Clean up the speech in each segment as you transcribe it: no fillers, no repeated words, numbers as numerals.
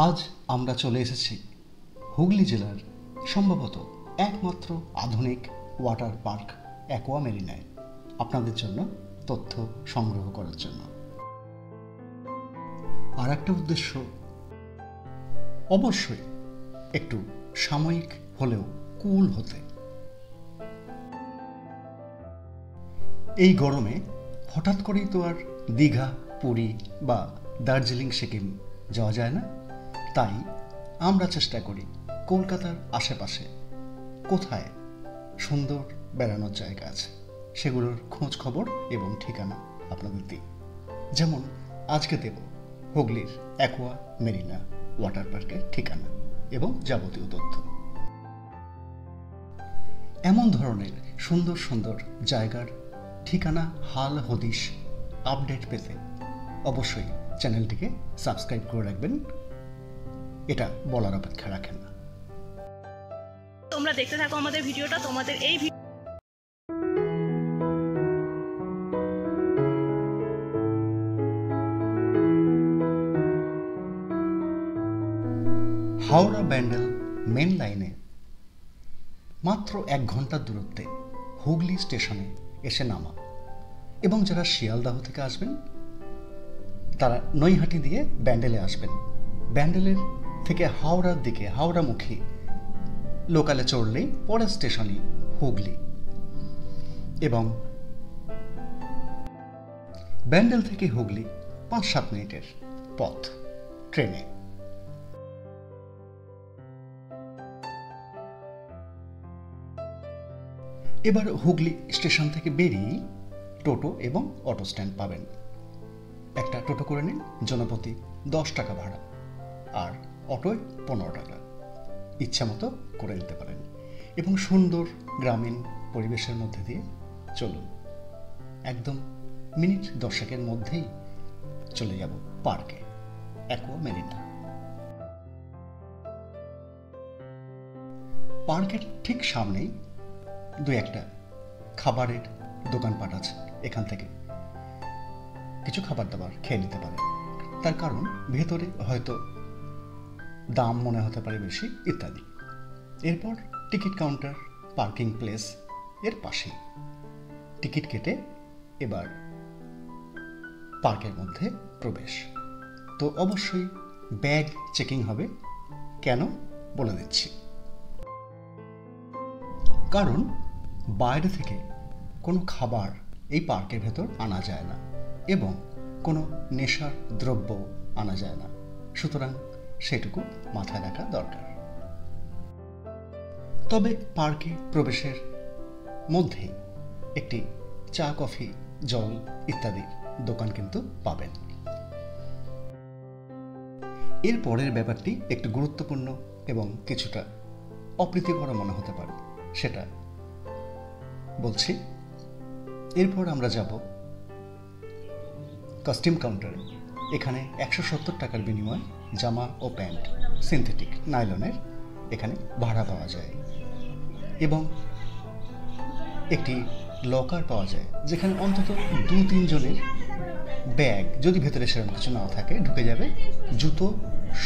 আজ আমরা চলে এসেছি হুগলি জেলার সম্ভবত একমাত্র আধুনিক ওয়াটার পার্ক অ্যাকোয়া মেরিনায় আপনাদের জন্য তথ্য সংগ্রহ করার জন্য। আর একটা উদ্দেশ্য অবশ্যই একটু সাময়িক হলেও কুল হতে। এই গরমে হঠাৎ করেই তো আর দীঘা, পুরী বা দার্জিলিং, সিকিম যাওয়া যায় না। তাই আমরা চেষ্টা করি কলকাতার আশেপাশে কোথায় সুন্দর বেড়ানোর জায়গা আছে সেগুলোর খোঁজ খবর এবং ঠিকানা আপনাদের দিই। যেমন আজকে দেব হুগলির অ্যাকোয়া মেরিনা ওয়াটার পার্কের ঠিকানা এবং যাবতীয় তথ্য। এমন ধরনের সুন্দর সুন্দর জায়গার ঠিকানা, হাল হদিশ, আপডেট পেতে অবশ্যই চ্যানেলটিকে সাবস্ক্রাইব করে রাখবেন। এটা বলার অপেক্ষা রাখেন না। তোমরা দেখতে থাকো আমাদের ভিডিওটা। তোমাদের এই হাওড়া ব্যান্ডেল মেন লাইনে মাত্র 1 ঘন্টার দূরত্বে হুগলি স্টেশনে এসে নামা, এবং যারা শিয়ালদাহ থেকে আসবেন তারা নৈহাটি দিয়ে ব্যান্ডেলে আসবেন। ব্যান্ডেলের থেকে হাওড়ার দিকে হাওড়ামুখী লোকালে চড়লেই পরের স্টেশনই হুগলি, এবং ব্যান্ডেল থেকে হুগলি 5-7 মিনিটের পথ ট্রেনে। এবার হুগলি স্টেশন থেকে বেরিয়ে টোটো এবং অটো স্ট্যান্ড পাবেন। একটা টোটো করে নিন, জনপ্রতি 10 টাকা ভাড়া, আর অটোয় 15 টাকা। ইচ্ছা মতো করে নিতে পারেন, এবং সুন্দর গ্রামীণ পরিবেশের মধ্যে দিয়ে চলুন। একদম মিনিট 10 মধ্যেই চলে যাব পার্কে অ্যাকোয়া মেরিনা। পার্কের ঠিক সামনেই 2-1টা খাবারের দোকানপাট আছে। এখান থেকে কিছু খাবার দাবার খেয়ে নিতে পারে। তার কারণ ভেতরে হয়তো দাম মনে হতে পারে বেশি ইত্যাদি। এরপর টিকিট কাউন্টার, পার্কিং প্লেস এর পাশেই টিকিট কেটে এবার পার্কের মধ্যে প্রবেশ। তো অবশ্যই ব্যাগ চেকিং হবে। কেন বলে দিচ্ছি, কারণ বাইরে থেকে কোনো খাবার এই পার্কের ভেতর আনা যায় না, এবং কোনো নেশার দ্রব্য আনা যায় না। সুতরাং সেটুকু মাথায় রাখা দরকার। তবে পার্কে প্রবেশের মধ্যেই একটি চা, কফি, জল ইত্যাদির দোকান কিন্তু পাবেন। এর পরের ব্যাপারটি একটু গুরুত্বপূর্ণ এবং কিছুটা অপ্রীতিকর মনে হতে পারে, সেটা বলছি। এরপর আমরা যাব কাস্টম কাউন্টারে। এখানে 170 টাকার বিনিময়ে জামা ও প্যান্ট সিনথেটিক নাইলনের এখানে ভাড়া পাওয়া যায়, এবং একটি লকার পাওয়া যায় যেখানে অন্তত 2-3 জনের ব্যাগ, যদি ভেতরে সেরকম কিছু না থাকে, ঢুকে যাবে জুতো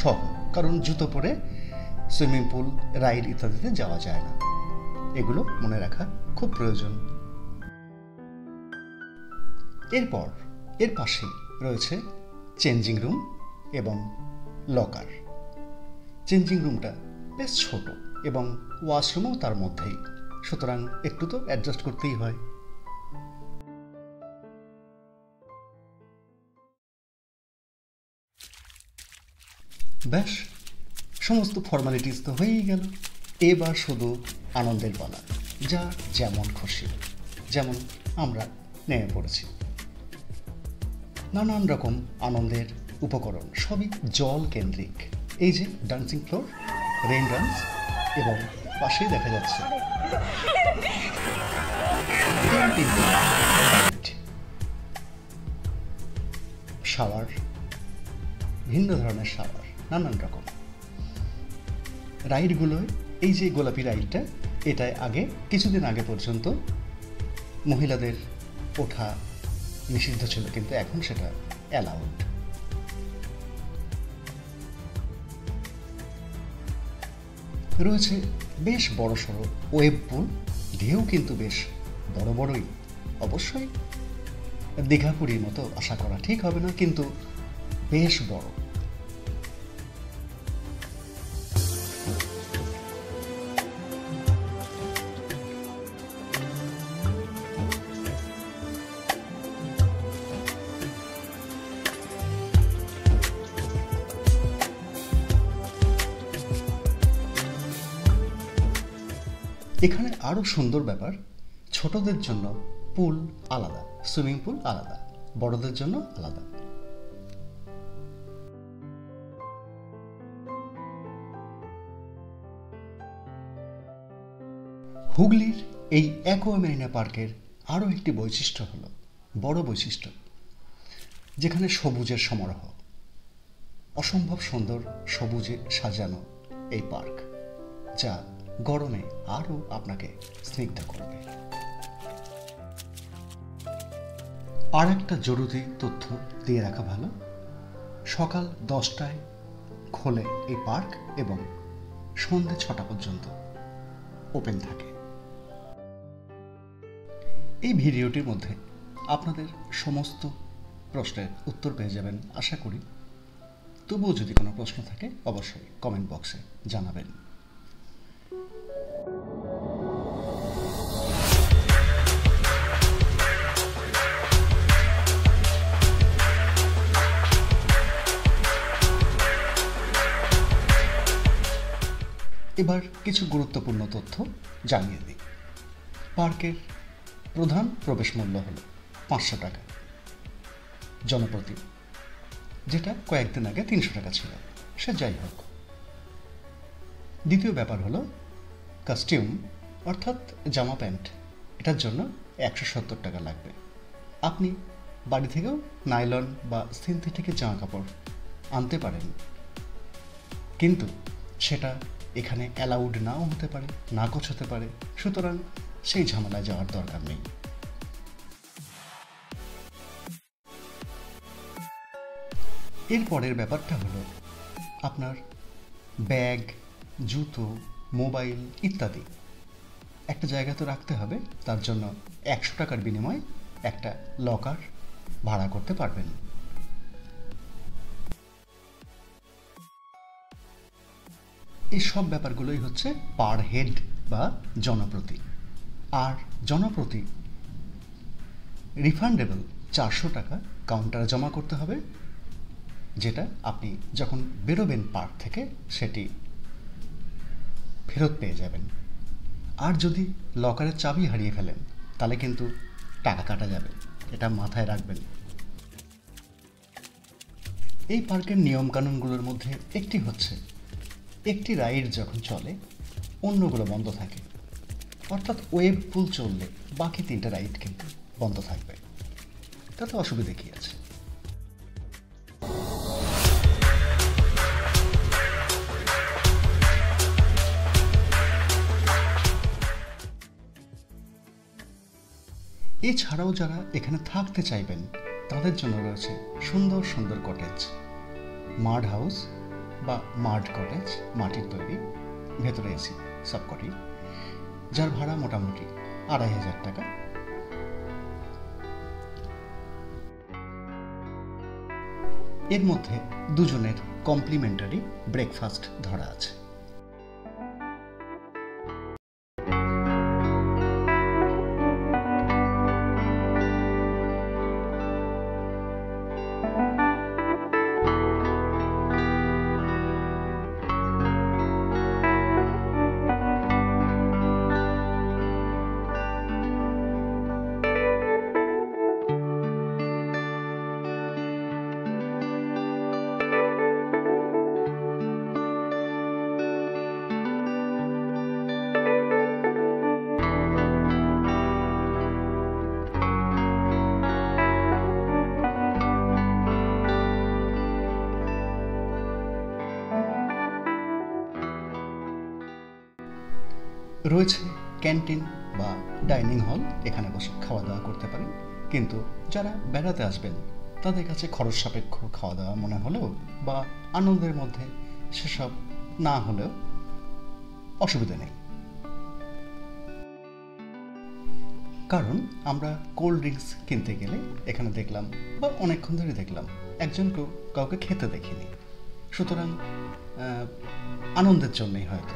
সহ। কারণ জুতো পরে সুইমিং পুল, রাইড ইত্যাদিতে যাওয়া যায় না। এগুলো মনে রাখা খুব প্রয়োজন। এরপর এর পাশেই রয়েছে চেঞ্জিং রুম এবং লকার। চেঞ্জিং রুমটা বেশ ছোট এবং ওয়াশরুমও তার মধ্যেই, সুতরাং একটু তো অ্যাডজাস্ট করতেই হয়। ব্যাস, সমস্ত ফর্মালিটিস তো হয়েই গেল। এবার শুধু আনন্দের পালা। যা যেমন খুশি, যেমন আমরা নেমে পড়েছি। নানান রকম আনন্দের উপকরণ, সবই জল কেন্দ্রিক। এই যে ডান্সিং ফ্লোর, রেইন ডান্স, এবং পাশেই দেখা যাচ্ছে শাওয়ার, ভিন্ন ধরনের শাওয়ার, নানান রকম রাইডগুলোয়। এই যে গোলাপি রাইডটা, এটায় কিছুদিন আগে পর্যন্ত মহিলাদের ওঠা নিষিদ্ধ ছিল, কিন্তু এখন সেটা অ্যালাউড। রয়েছে বেশ বড়সড় ওয়েব পুল, ঢেউ কিন্তু বেশ বড় বড়ই। অবশ্যই দীঘা পুরীর মতো আশা করা ঠিক হবে না, কিন্তু বেশ বড়। এখানে আরো সুন্দর ব্যাপার, ছোটদের জন্য পুল আলাদা, সুইমিং পুল আলাদা, বড়দের জন্য আলাদা। হুগলির এই অ্যাকোয়া মেরিনা পার্কের আরও একটি বৈশিষ্ট্য হলো, বড় বৈশিষ্ট্য, যেখানে সবুজের সমারোহ। অসম্ভব সুন্দর সবুজে সাজানো এই পার্ক, যা গরমে আরও আপনাকে স্নিগ্ধ করবে। আর একটা জরুরি তথ্য দিয়ে রাখা ভালো, সকাল 10টায় খোলে এই পার্ক এবং সন্ধ্যে 6টা পর্যন্ত ওপেন থাকে। এই ভিডিওটির মধ্যে আপনাদের সমস্ত প্রশ্নের উত্তর পেয়ে যাবেন আশা করি। তবুও যদি কোনো প্রশ্ন থাকে অবশ্যই কমেন্ট বক্সে জানাবেন। এবার কিছু গুরুত্বপূর্ণ তথ্য জানিয়ে দিই। পার্কের প্রধান প্রবেশ মূল্য হল 500 টাকা জনপ্রতি, যেটা কয়েকদিন আগে 300 টাকা ছিল, সে যাই হোক। দ্বিতীয় ব্যাপার হলো কস্টিউম, অর্থাৎ জামা প্যান্ট, এটার জন্য 170 টাকা লাগবে। আপনি বাড়ি থেকেও নাইলন বা সিনথেটিকের জামা কাপড় আনতে পারেন, কিন্তু সেটা এখানে অ্যালাউড নাও হতে পারে, নাকচ হতে পারে, সুতরাং সেই ঝামেলায় যাওয়ার দরকার নেই। এরপরের ব্যাপারটা হলো আপনার ব্যাগ, জুতো, মোবাইল ইত্যাদি একটা জায়গা তো রাখতে হবে, তার জন্য 100 টাকার বিনিময়ে একটা লকার ভাড়া করতে পারবেন। এই সব ব্যাপারগুলোই হচ্ছে পার হেড বা জনপ্রতি। আর জনপ্রতি রিফান্ডেবল 400 টাকা কাউন্টারে জমা করতে হবে, যেটা আপনি যখন বেরোবেন পার্ক থেকে সেটি ফেরত পেয়ে যাবেন। আর যদি লকারের চাবি হারিয়ে ফেলেন তাহলে কিন্তু টাকা কাটা যাবে, এটা মাথায় রাখবেন। এই পার্কের নিয়মকানুনগুলোর মধ্যে একটি হচ্ছে, একটি রাইড যখন চলে অন্যগুলো বন্ধ থাকে, অর্থাৎ ওয়েব পুল চললে বাকি 3টা রাইড কিন্তু বন্ধ থাকবে, তাতে অসুবিধে কী আছে। এছাড়াও যারা এখানে থাকতে চাইবেন তাদের জন্য রয়েছে সুন্দর সুন্দর কটেজ, মাড হাউস বা মাড কটেজ, মাটির তৈরি, ভেতরে এসি সবকটি, যার ভাড়া মোটামুটি 2500 টাকা। এর মধ্যে দুজনের কমপ্লিমেন্টারি ব্রেকফাস্ট ধরা আছে। রয়েছে ক্যান্টিন বা ডাইনিং হল, এখানে বসে খাওয়া দাওয়া করতে পারেন, কিন্তু যারা বেড়াতে আসবেন তাদের কাছে খরচ সাপেক্ষ খাওয়া দাওয়া মনে হলেও বা আনন্দের মধ্যে সেসব না হলেও অসুবিধা নেই, কারণ আমরা কোল্ড ড্রিঙ্কস কিনতে গেলে এখানে দেখলাম বা অনেকক্ষণ ধরে দেখলাম একজন কাউকে খেতে দেখিনি। সুতরাং আনন্দের জন্যই হয়তো।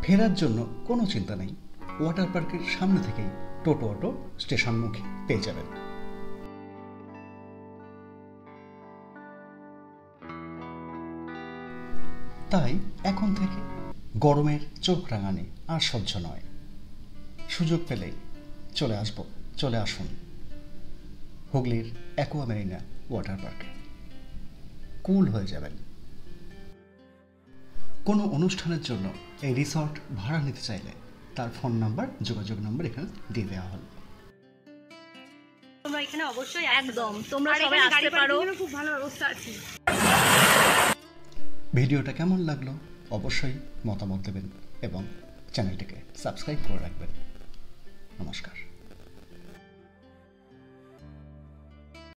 ফেরার জন্য কোনো চিন্তা নেই, ওয়াটার পার্কের সামনে থেকেই টোটো অটো স্টেশনমুখী পেয়ে যাবেন। তাই এখন থেকে গরমের চোখ রাঙানি আর সহ্য নয়। সুযোগ পেলেই চলে আসুন হুগলির অ্যাকোয়া মেরিনা ওয়াটার পার্কে। কুল হয়ে যাবেন। কোনো অনুষ্ঠানের জন্য এই রিসর্ট ভাড়া নিতে চাইলে তার ফোন নাম্বার, যোগাযোগ নাম্বার এখানে দিয়ে দেওয়া হলো। তোমরা এখানে অবশ্যই একদম তোমরা সবাই আসতে পারো, খুব ভালো ব্যবস্থা আছে। ভিডিওটা কেমন লাগলো অবশ্যই মতামত দেবেন এবং চ্যানেলটিকে সাবস্ক্রাইব করে রাখবেন। নমস্কার।